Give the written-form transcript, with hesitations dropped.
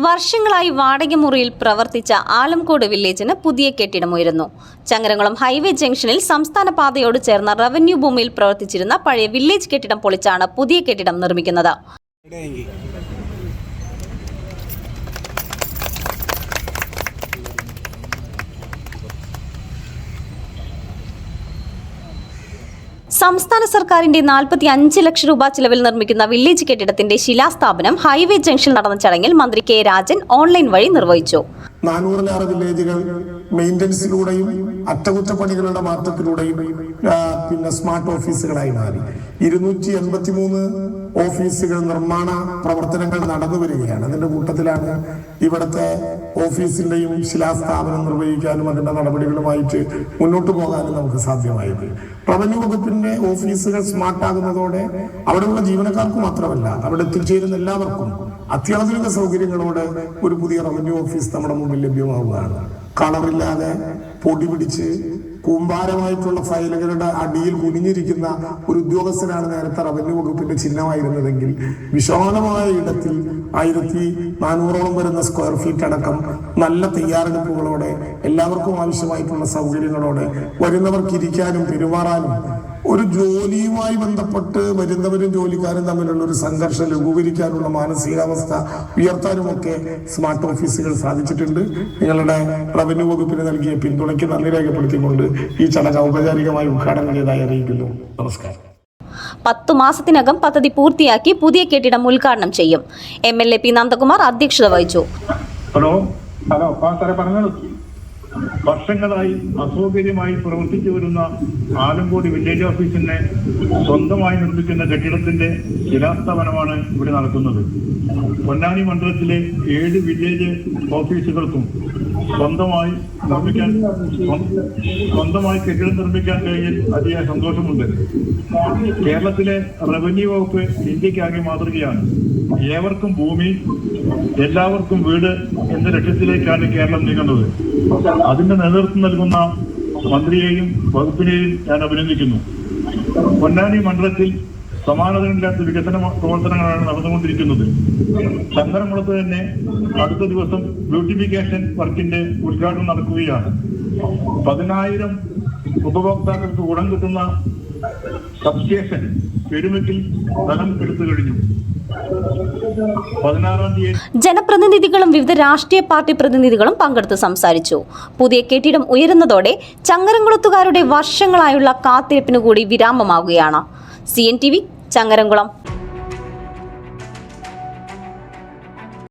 വർഷങ്ങളായി വാടകമുറിയിൽ പ്രവർത്തിച്ച ആലംകോട് വില്ലേജിന് പുതിയ കെട്ടിടമുയരുന്നു. ചങ്ങരംകുളം ഹൈവേ ജംഗ്ഷനിൽ സംസ്ഥാന പാതയോട് ചേർന്ന റവന്യൂ ഭൂമിയിൽ പ്രവർത്തിച്ചിരുന്ന പഴയ വില്ലേജ് കെട്ടിടം പൊളിച്ചാണ് പുതിയ കെട്ടിടം നിർമ്മിക്കുന്നത്. സംസ്ഥാന സർക്കാരിന്റെ 45 ലക്ഷം രൂപ ചിലവിൽ നിർമ്മിക്കുന്ന വില്ലേജ് കെട്ടിടത്തിന്റെ ശിലാസ്ഥാപനം ഹൈവേ ജംഗ്ഷനിൽ നടന്ന ചടങ്ങിൽ മന്ത്രി കെ രാജൻ ഓൺലൈൻ വഴി നിർവഹിച്ചു. 400-ലേറെ വില്ലേജുകൾ മെയിൻ്റനൻസിലൂടെയും അറ്റകുറ്റപ്പണികളുടെ മാറ്റത്തിലൂടെയും സ്മാർട്ട് ഓഫീസുകളായി മാറി. 283 ഓഫീസുകൾ നിർമ്മാണ പ്രവർത്തനങ്ങൾ നടന്നു വരികയാണ്. അതിന്റെ കൂട്ടത്തിലാണ് ഇവിടുത്തെ ഓഫീസിന്റെയും ശിലാസ്ഥാപനം നിർവഹിക്കാനും അതിന്റെ നടപടികളുമായിട്ട് മുന്നോട്ട് പോകാനും നമുക്ക് സാധ്യമായത്. റവന്യൂ വകുപ്പിന്റെ ഓഫീസുകൾ സ്മാർട്ടാകുന്നതോടെ അവിടെയുള്ള ജീവനക്കാർക്ക് മാത്രമല്ല, അവിടെ എത്തിച്ചേരുന്ന എല്ലാവർക്കും അത്യാധുനിക സൗകര്യങ്ങളോടെ ഒരു പുതിയ റവന്യൂ ഓഫീസ് നമ്മുടെ മുമ്പിൽ ലഭ്യമാവുകയാണ്. കളറില്ലാതെ പൊടി പിടിച്ച് കൂമ്പാരമായിട്ടുള്ള ഫയലുകളുടെ അടിയിൽ കുനിഞ്ഞിരിക്കുന്ന ഒരു ഉദ്യോഗസ്ഥനാണ് നേരത്തെ റവന്യൂ വകുപ്പിന്റെ ചിഹ്നമായിരുന്നതെങ്കിൽ വിശാലമായ ഇടത്തിൽ 1400-ഓളം വരുന്ന സ്ക്വയർ ഫീറ്റ് അടക്കം നല്ല തയ്യാറെടുപ്പുകളോടെ എല്ലാവർക്കും ആവശ്യമായിട്ടുള്ള സൗകര്യങ്ങളോടെ വരുന്നവർക്ക് ഇരിക്കാനും പെരുമാറാനും ഒരു ജോലിയുമായി ബന്ധപ്പെട്ട് വരുന്നവരും ജോലിക്കാരും തമ്മിലുള്ള ഒരു സംഘർഷം ലഘൂകരിക്കാനുള്ള മാനസികാവസ്ഥ ഉയർത്താനുമൊക്കെ സ്മാർട്ട് ഓഫീസുകൾ സാധിച്ചിട്ടുണ്ട്. നിങ്ങളുടെ റവന്യൂ വകുപ്പിന് നൽകിയ പിന്തുണയ്ക്ക് നന്ദി രേഖപ്പെടുത്തിക്കൊണ്ട് ഈ ചടങ്ങ് ഔപചാരികമായി ഉദ്ഘാടനം ചെയ്തതായി അറിയിക്കുന്നു. നമസ്കാരം. 10 മാസത്തിനകം പദ്ധതി പൂർത്തിയാക്കി പുതിയ കെട്ടിടം ഉദ്ഘാടനം ചെയ്യും. MLA പി നന്ദകുമാർ അധ്യക്ഷത വഹിച്ചു. വർഷങ്ങളായി അസൗകര്യമായി പ്രവർത്തിച്ചു വരുന്ന ആലംകോട് വില്ലേജ് ഓഫീസിനെ സ്വന്തമായി നിർമ്മിക്കുന്ന കെട്ടിടത്തിന്റെ ശിലാസ്ഥാപനമാണ് ഇവിടെ നടക്കുന്നത്. പൊന്നാനി മണ്ഡലത്തിലെ 7 വില്ലേജ് ഓഫീസുകൾക്കും സ്വന്തമായി കെട്ടിടം നിർമ്മിക്കാൻ കഴിഞ്ഞാൽ അതിയായ സന്തോഷമുണ്ട്. കേരളത്തിലെ റവന്യൂ വകുപ്പ് ഇന്ത്യക്കാകെ മാതൃകയാണ്. ഏവർക്കും ഭൂമി, എല്ലാവർക്കും വീട് എന്ന ലക്ഷ്യത്തിലേക്കാണ് കേരളം നീങ്ങുന്നത്. അതിന്റെ നേതൃത്വം നൽകുന്ന മന്ത്രിയെയും വകുപ്പിനെയും ഞാൻ അഭിനന്ദിക്കുന്നു. പൊന്നാനി മണ്ഡലത്തിൽ സമാനതകളില്ലാത്ത വികസന പ്രവർത്തനങ്ങളാണ് നടന്നുകൊണ്ടിരിക്കുന്നത്. ചങ്ങരംകുളത്ത് തന്നെ അടുത്ത ദിവസം ബ്യൂട്ടിഫിക്കേഷൻ വർക്കിന്റെ ഉദ്ഘാടനം നടക്കുകയാണ്. 10,000 ഉപഭോക്താക്കൾക്ക് ഗുണം കിട്ടുന്ന സബ്സ്റ്റേഷൻ പെരുമറ്റിൽ സ്ഥലം എടുത്തു കഴിഞ്ഞു. ജനപ്രതിനിധികളും വിവിധ രാഷ്ട്രീയ പാർട്ടി പ്രതിനിധികളും പങ്കെടുത്ത് സംസാരിച്ചു. പുതിയ കെട്ടിടം ഉയരുന്നതോടെ ചങ്ങരംകുളത്തുകാരുടെ വർഷങ്ങളായുള്ള കാത്തിരിപ്പിനു കൂടി വിരാമമാകുകയാണ്. CNTV ചങ്ങരംകുളം.